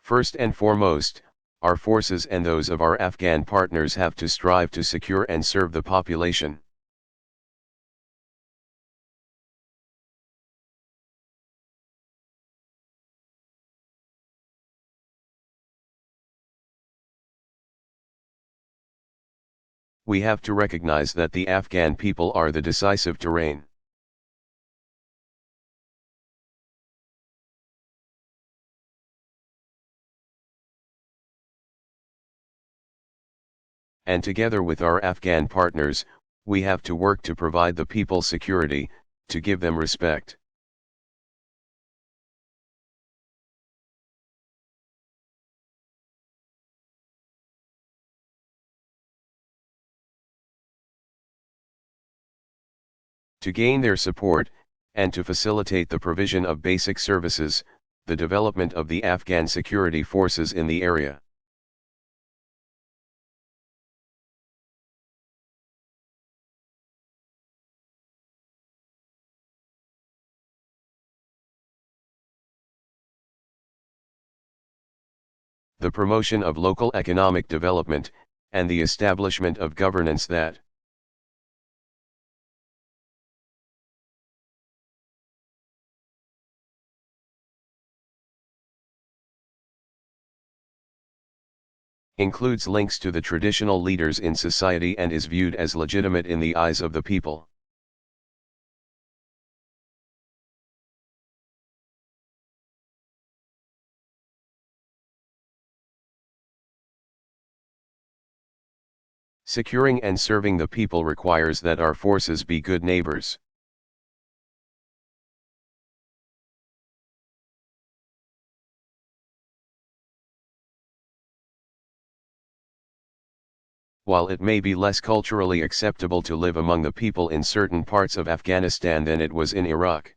First and foremost, our forces and those of our Afghan partners have to strive to secure and serve the population. We have to recognize that the Afghan people are the decisive terrain. And together with our Afghan partners, we have to work to provide the people security, to give them respect. To gain their support, and to facilitate the provision of basic services, the development of the Afghan security forces in the area. The promotion of local economic development, and the establishment of governance that includes links to the traditional leaders in society and is viewed as legitimate in the eyes of the people. Securing and serving the people requires that our forces be good neighbors. While it may be less culturally acceptable to live among the people in certain parts of Afghanistan than it was in Iraq,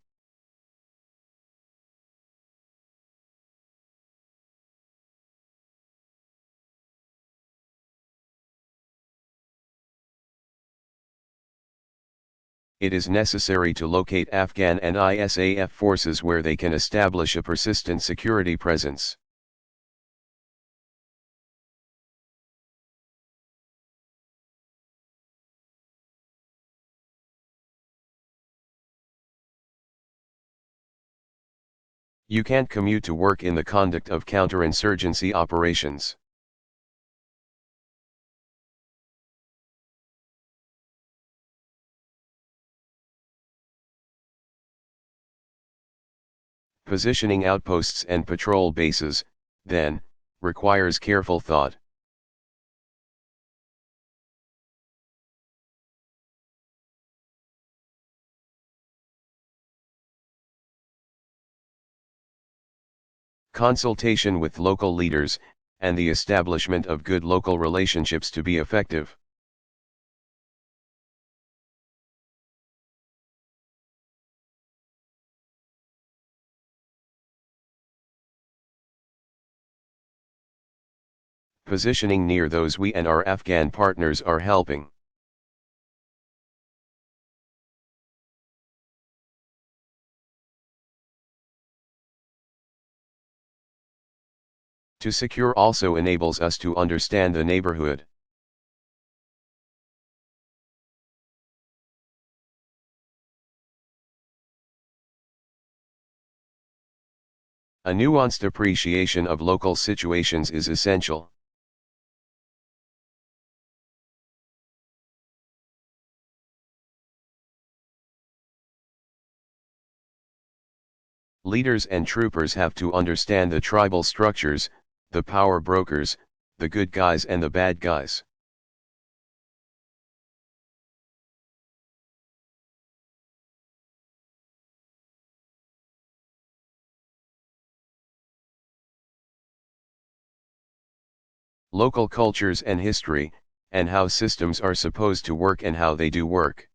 it is necessary to locate Afghan and ISAF forces where they can establish a persistent security presence. You can't commute to work in the conduct of counterinsurgency operations. Positioning outposts and patrol bases, then, requires careful thought. Consultation with local leaders, and the establishment of good local relationships to be effective. Positioning near those we and our Afghan partners are helping. To secure also enables us to understand the neighborhood. A nuanced appreciation of local situations is essential. Leaders and troopers have to understand the tribal structures, the power brokers, the good guys and the bad guys. Local cultures and history, and how systems are supposed to work and how they do work.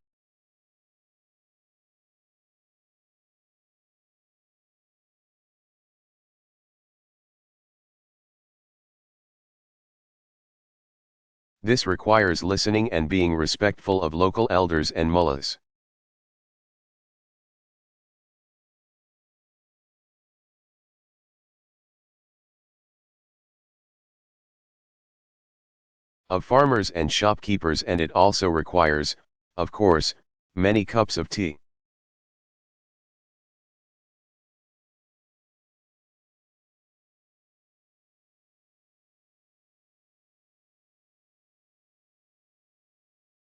This requires listening and being respectful of local elders and mullahs. of farmers and shopkeepers, and it also requires, of course, many cups of tea.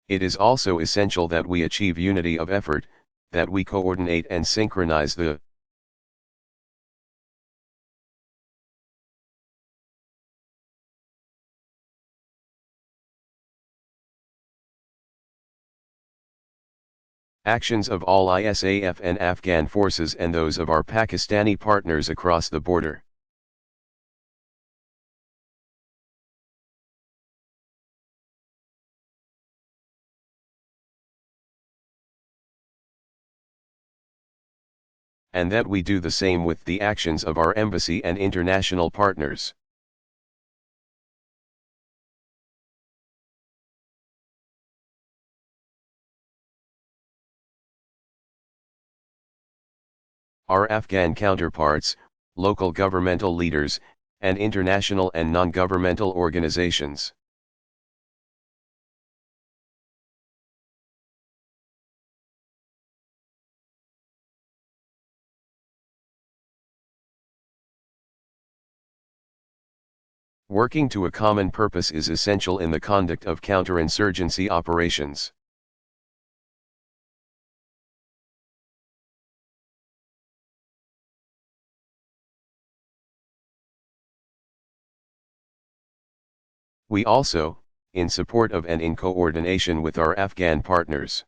It is also essential that we achieve unity of effort, that we coordinate and synchronize the actions of all ISAF and Afghan forces and those of our Pakistani partners across the border. And that we do the same with the actions of our embassy and international partners. Our Afghan counterparts, local governmental leaders, and international and non-governmental organizations. Working to a common purpose is essential in the conduct of counterinsurgency operations. We also, in support of and in coordination with our Afghan partners,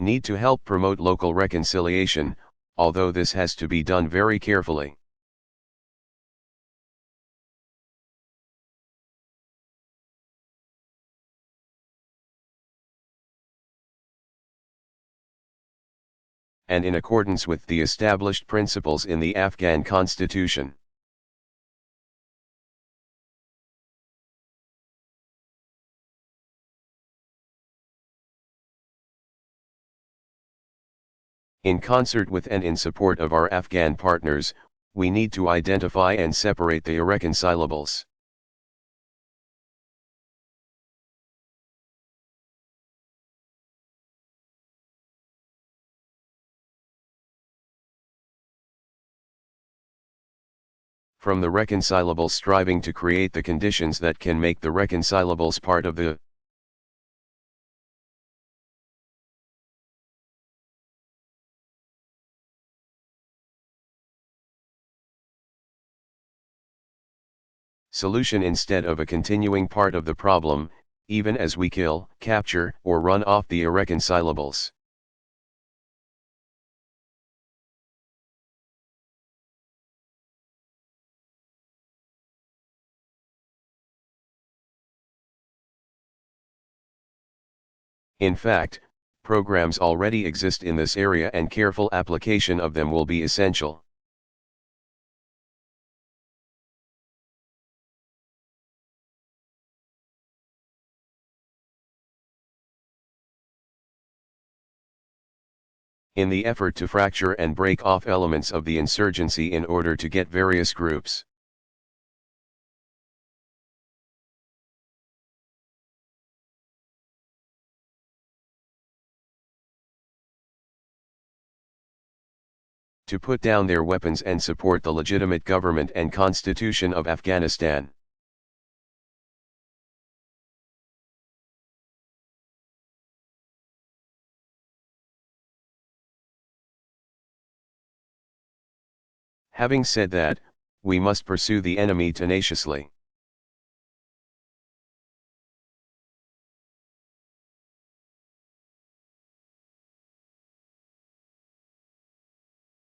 need to help promote local reconciliation, although this has to be done very carefully. And in accordance with the established principles in the Afghan constitution. In concert with and in support of our Afghan partners, we need to identify and separate the irreconcilables. From the reconcilables, striving to create the conditions that can make the reconcilables part of the solution instead of a continuing part of the problem, even as we kill, capture, or run off the irreconcilables. In fact, programs already exist in this area and careful application of them will be essential. In the effort to fracture and break off elements of the insurgency in order to get various groups to put down their weapons and support the legitimate government and constitution of Afghanistan. Having said that, we must pursue the enemy tenaciously.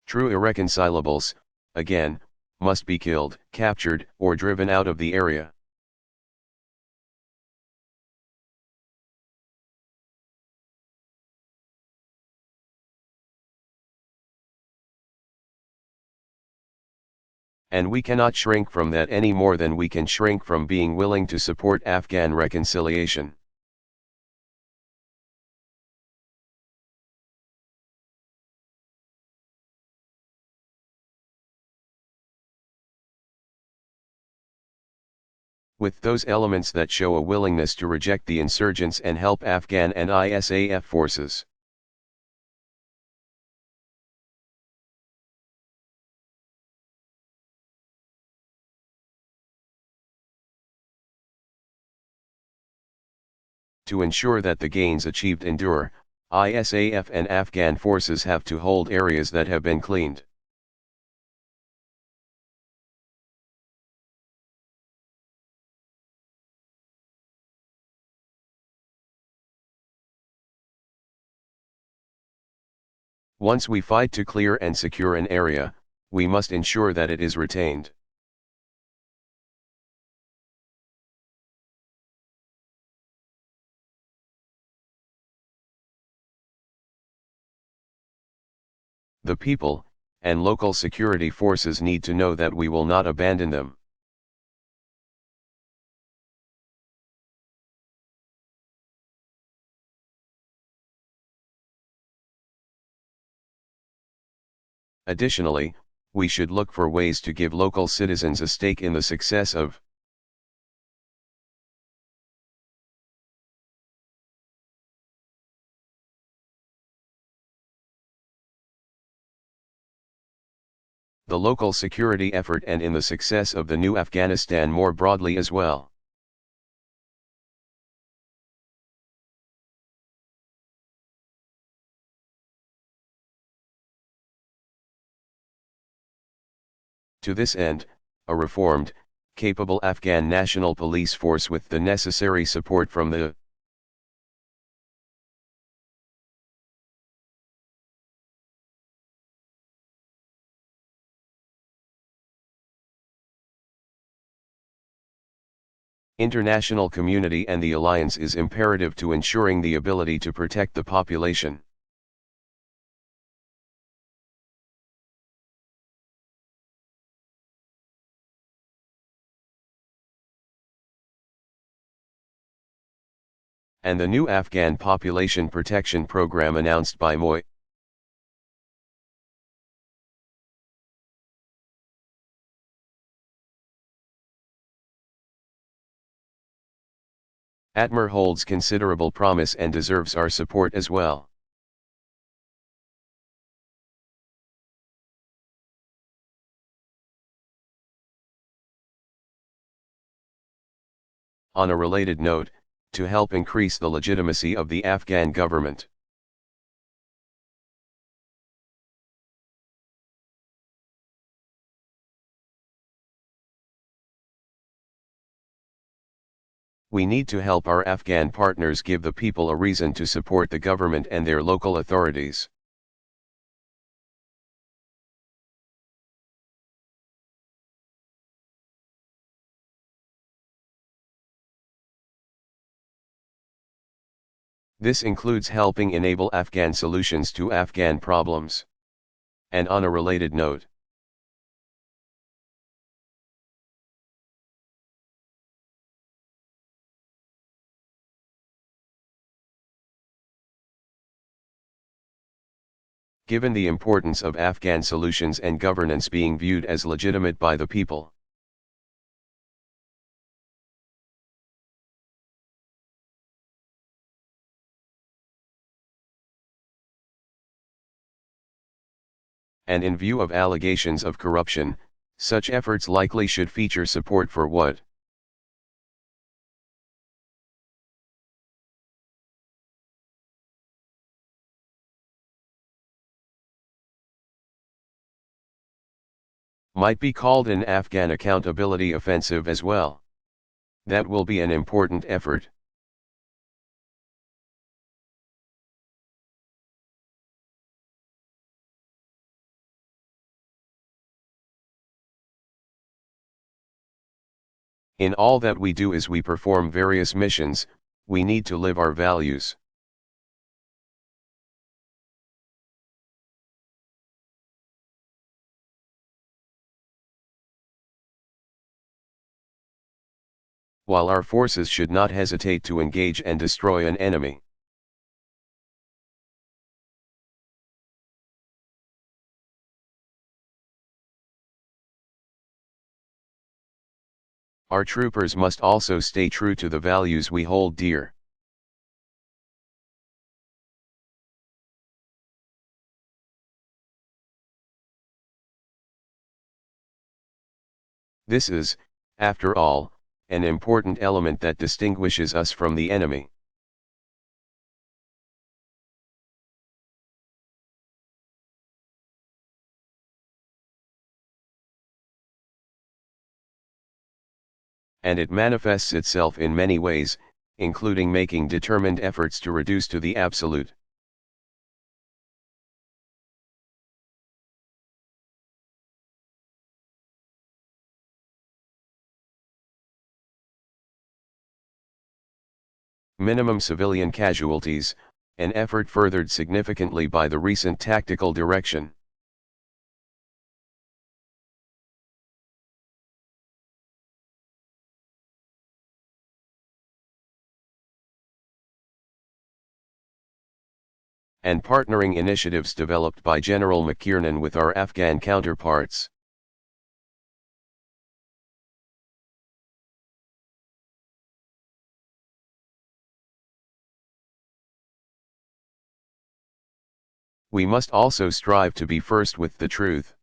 True irreconcilables, again, must be killed, captured, or driven out of the area. And we cannot shrink from that any more than we can shrink from being willing to support Afghan reconciliation. with those elements that show a willingness to reject the insurgents and help Afghan and ISAF forces. To ensure that the gains achieved endure, ISAF and Afghan forces have to hold areas that have been cleaned. Once we fight to clear and secure an area, we must ensure that it is retained. The people, and local security forces need to know that we will not abandon them. Additionally, we should look for ways to give local citizens a stake in the success of the local security effort and in the success of the new Afghanistan more broadly as well. To this end, a reformed, capable Afghan national police force with the necessary support from the international community and the alliance is imperative to ensuring the ability to protect the population. And the new Afghan population protection program announced by Moy Atmer holds considerable promise and deserves our support as well. On a related note, to help increase the legitimacy of the Afghan government, we need to help our Afghan partners give the people a reason to support the government and their local authorities. This includes helping enable Afghan solutions to Afghan problems. And on a related note, given the importance of Afghan solutions and governance being viewed as legitimate by the people, and in view of allegations of corruption, such efforts likely should feature support for what might be called an Afghan accountability offensive as well. That will be an important effort. In all that we do as we perform various missions, we need to live our values. While our forces should not hesitate to engage and destroy an enemy, Our troopers must also stay true to the values we hold dear. This is, after all, an important element that distinguishes us from the enemy. And it manifests itself in many ways, including making determined efforts to reduce to the absolute. Minimum civilian casualties, an effort furthered significantly by the recent tactical direction. And partnering initiatives developed by General McKiernan with our Afghan counterparts. We must also strive to be first with the truth.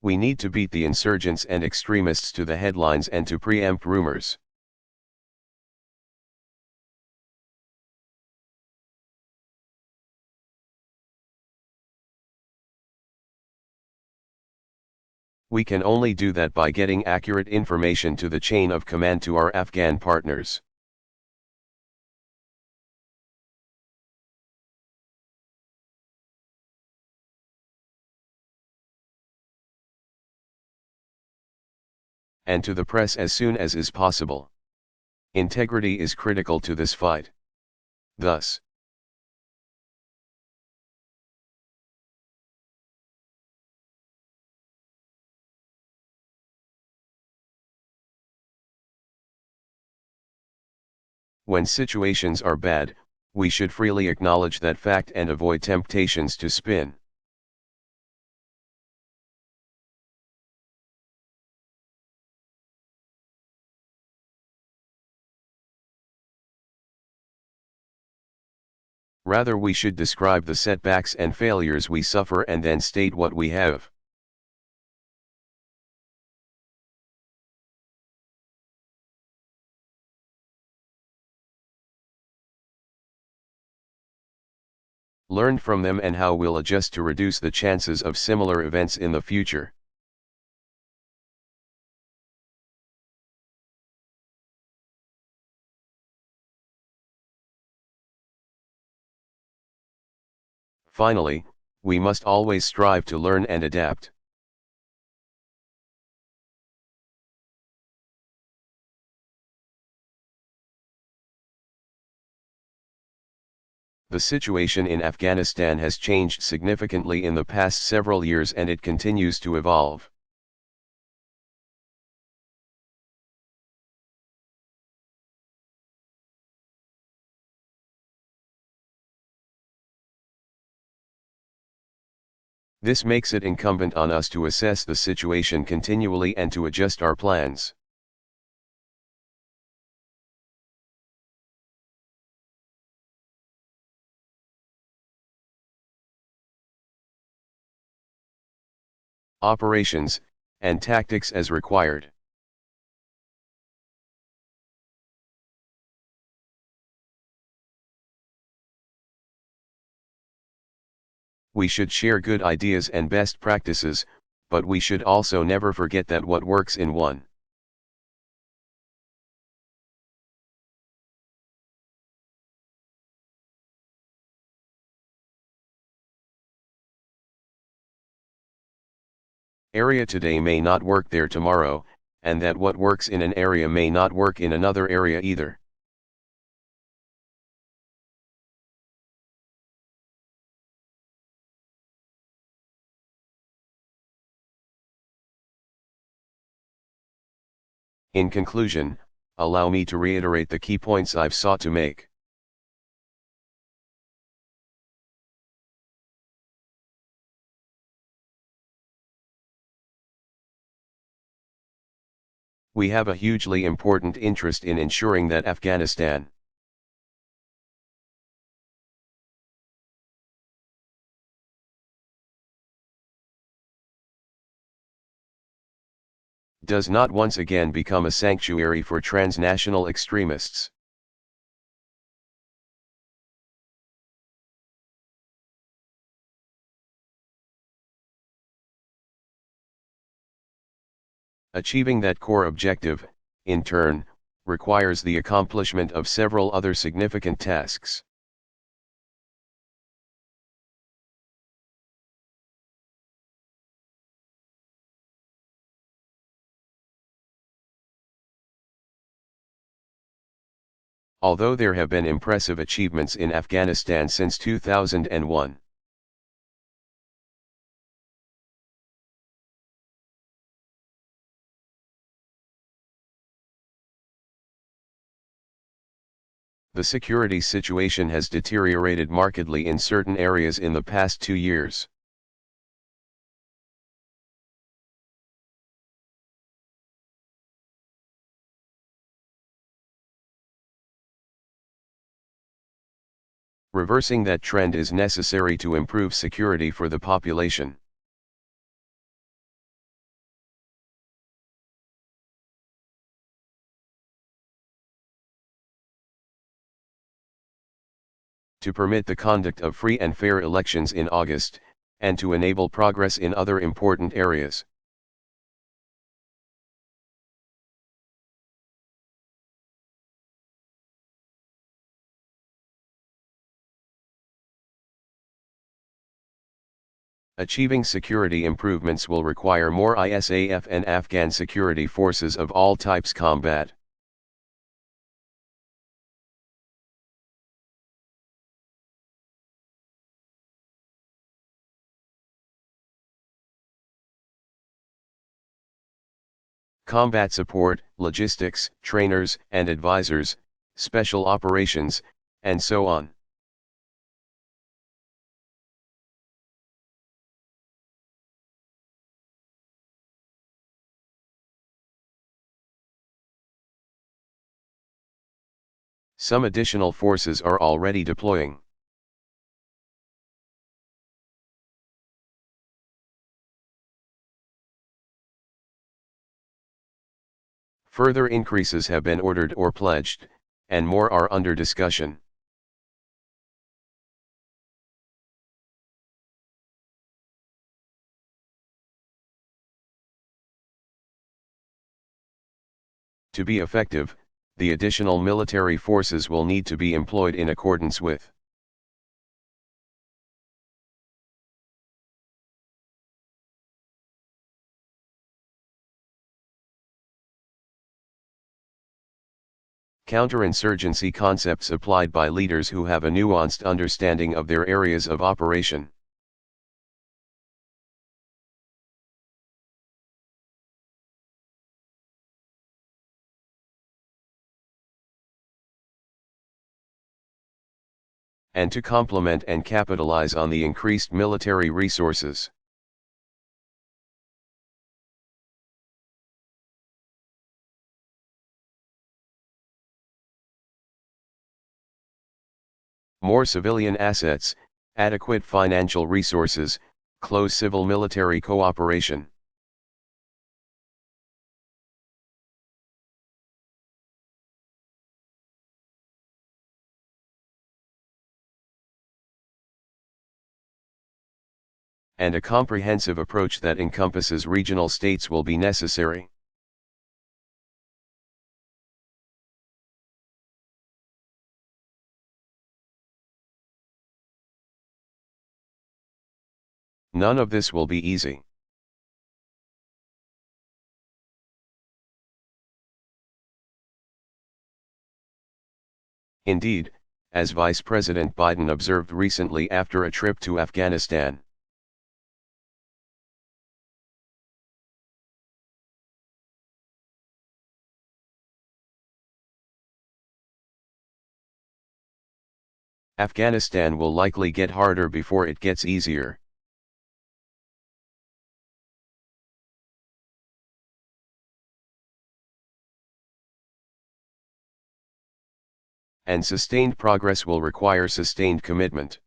We need to beat the insurgents and extremists to the headlines and to preempt rumors. We can only do that by getting accurate information to the chain of command to our Afghan partners. And to the press as soon as is possible. Integrity is critical to this fight. Thus, when situations are bad, we should freely acknowledge that fact and avoid temptations to spin. Rather, we should describe the setbacks and failures we suffer and then state what we have. Learned from them and how we'll adjust to reduce the chances of similar events in the future. Finally, we must always strive to learn and adapt. The situation in Afghanistan has changed significantly in the past several years and it continues to evolve. This makes it incumbent on us to assess the situation continually and to adjust our plans. Operations, and tactics as required. We should share good ideas and best practices, but we should also never forget that what works in one area today may not work there tomorrow, and that what works in an area may not work in another area either. In conclusion, allow me to reiterate the key points I've sought to make. we have a hugely important interest in ensuring that Afghanistan does not once again become a sanctuary for transnational extremists. Achieving that core objective, in turn, requires the accomplishment of several other significant tasks. Although there have been impressive achievements in Afghanistan since 2001, the security situation has deteriorated markedly in certain areas in the past 2 years. Reversing that trend is necessary to improve security for the population. To permit the conduct of free and fair elections in August, and to enable progress in other important areas. Achieving security improvements will require more ISAF and Afghan security forces of all types combat. Combat support, logistics, trainers and advisors, special operations, and so on. Some additional forces are already deploying. Further increases have been ordered or pledged, and more are under discussion. To be effective, the additional military forces will need to be employed in accordance with counterinsurgency concepts applied by leaders who have a nuanced understanding of their areas of operation. And to complement and capitalize on the increased military resources. More civilian assets, adequate financial resources, close civil-military cooperation. And a comprehensive approach that encompasses regional states will be necessary. None of this will be easy. Indeed, as Vice President Biden observed recently after a trip to Afghanistan, Afghanistan will likely get harder before it gets easier. and sustained progress will require sustained commitment.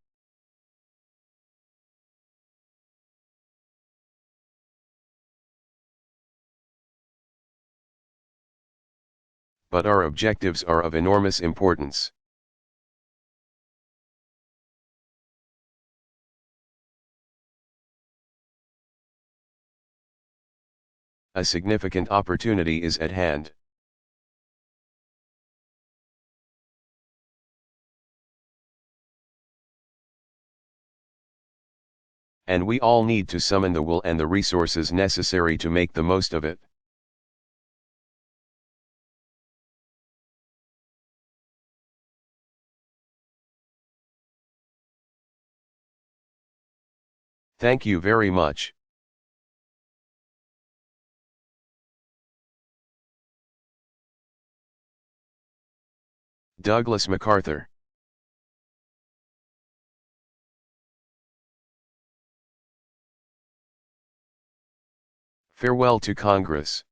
But our objectives are of enormous importance. A significant opportunity is at hand. And we all need to summon the will and the resources necessary to make the most of it. Thank you very much. Douglas MacArthur. Farewell to Congress.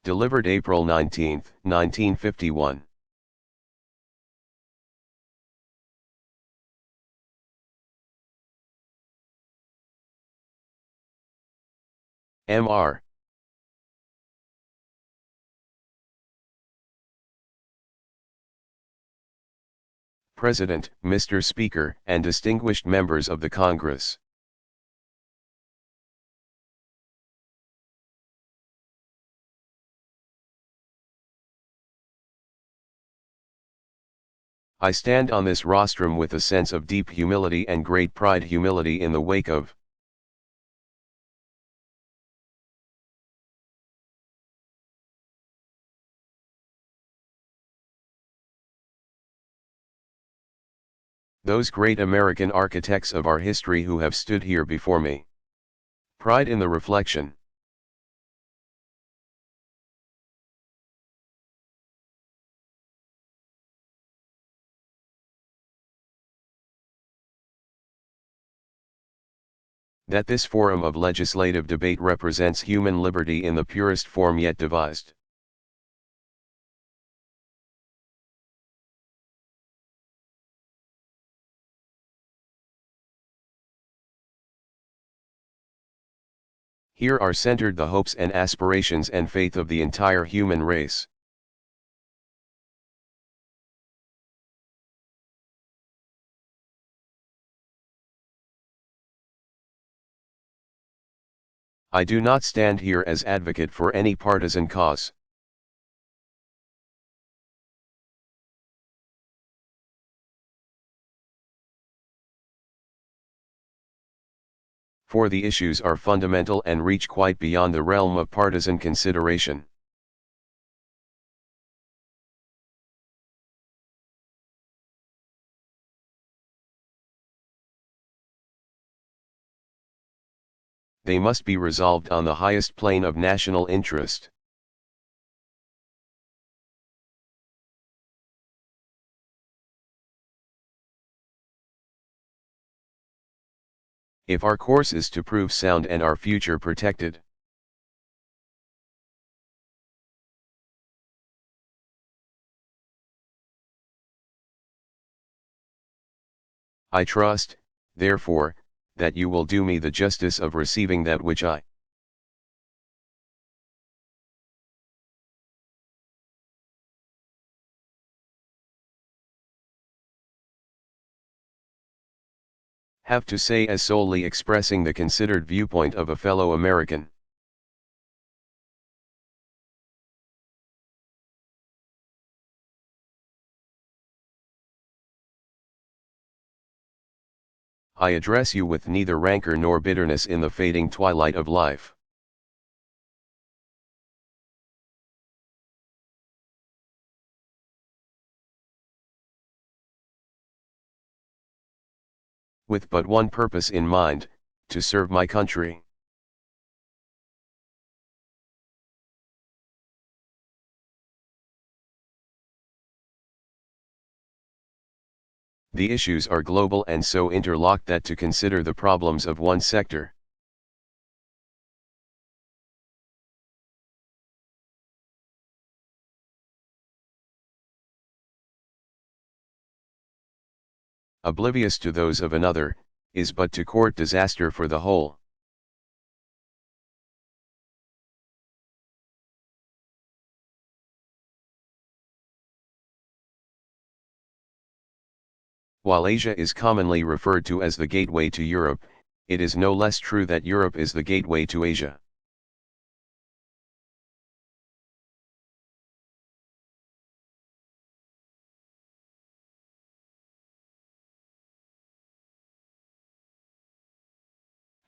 Delivered April 19, 1951. Mr. President, Mr. Speaker, and distinguished members of the Congress. I stand on this rostrum with a sense of deep humility and great pride, humility in the wake of those great American architects of our history who have stood here before me. Pride in the reflection. That this forum of legislative debate represents human liberty in the purest form yet devised. Here are centered the hopes and aspirations and faith of the entire human race. I do not stand here as advocate for any partisan cause. For the issues are fundamental and reach quite beyond the realm of partisan consideration. They must be resolved on the highest plane of national interest. If our course is to prove sound and our future protected, I trust, therefore, that you will do me the justice of receiving that which I have to say as solely expressing the considered viewpoint of a fellow American. I address you with neither rancor nor bitterness in the fading twilight of life. With but one purpose in mind, to serve my country. The issues are global and so interlocked that to consider the problems of one sector oblivious to those of another, is but to court disaster for the whole. While Asia is commonly referred to as the gateway to Europe, it is no less true that Europe is the gateway to Asia.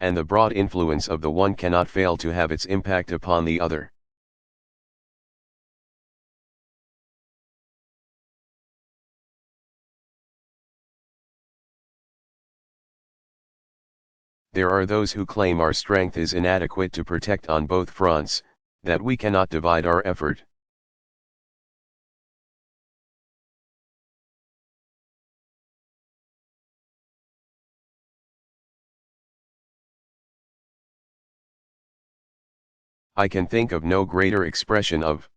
And the broad influence of the one cannot fail to have its impact upon the other. There are those who claim our strength is inadequate to protect on both fronts, that we cannot divide our effort. I can think of no greater expression of